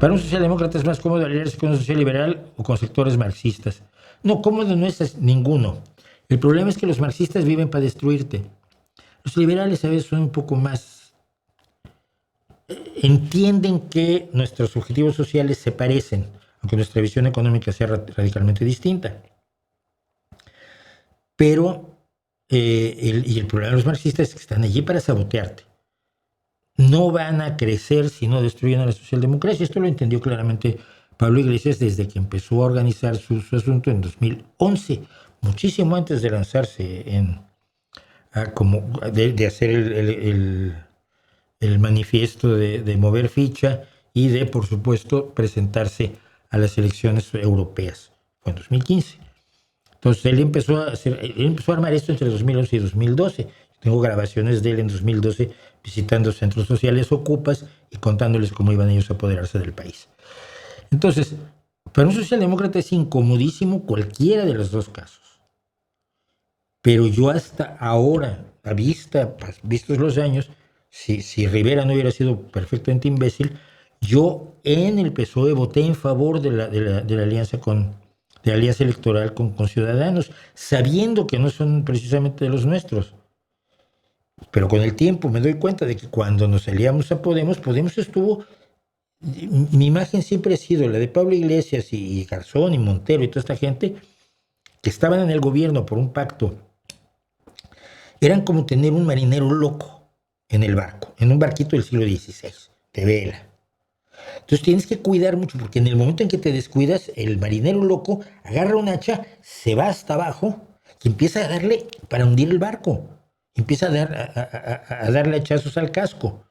Para un socialdemócrata es más cómodo aliarse con un social liberal o con sectores marxistas. No, cómodo no es ninguno. El problema es que los marxistas viven para destruirte. Los liberales a veces son un poco más... entienden que nuestros objetivos sociales se parecen, aunque nuestra visión económica sea radicalmente distinta. Pero el problema de los marxistas es que están allí para sabotearte. No van a crecer si no destruyen a la socialdemocracia. Esto lo entendió claramente Pablo Iglesias desde que empezó a organizar su asunto en 2011, muchísimo antes de lanzarse de hacer el manifiesto de mover ficha y de, por supuesto, presentarse a las elecciones europeas. Fue en 2015. Entonces él empezó a armar esto entre 2011 y 2012. Tengo grabaciones de él en 2012 visitando centros sociales ocupas y contándoles cómo iban ellos a apoderarse del país. Entonces, para un socialdemócrata es incomodísimo cualquiera de los dos casos. Pero yo hasta ahora, vistos los años, si Rivera no hubiera sido perfectamente imbécil, yo en el PSOE voté en favor de la alianza electoral con Ciudadanos, sabiendo que no son precisamente de los nuestros. Pero con el tiempo me doy cuenta de que cuando nos aliamos a Podemos estuvo... Mi imagen siempre ha sido la de Pablo Iglesias y Garzón y Montero y toda esta gente que estaban en el gobierno por un pacto. Eran como tener un marinero loco en el barco, en un barquito del siglo XVI, de vela. Entonces tienes que cuidar mucho, porque en el momento en que te descuidas, el marinero loco agarra un hacha, se va hasta abajo y empieza a darle para hundir el barco. Empieza a darle hachazos al casco.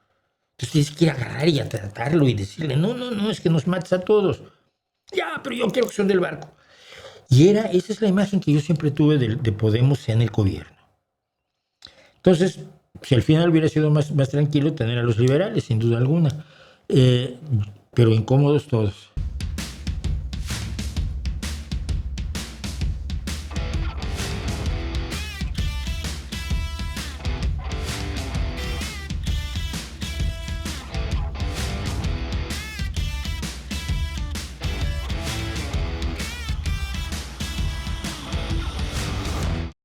Entonces tienes que ir a agarrar y a tratarlo y decirle, no, es que nos mates a todos. Ya, pero yo quiero que son del barco. Y esa es la imagen que yo siempre tuve de Podemos en el gobierno. Entonces, si al final hubiera sido más tranquilo tener a los liberales, sin duda alguna. Pero incómodos todos.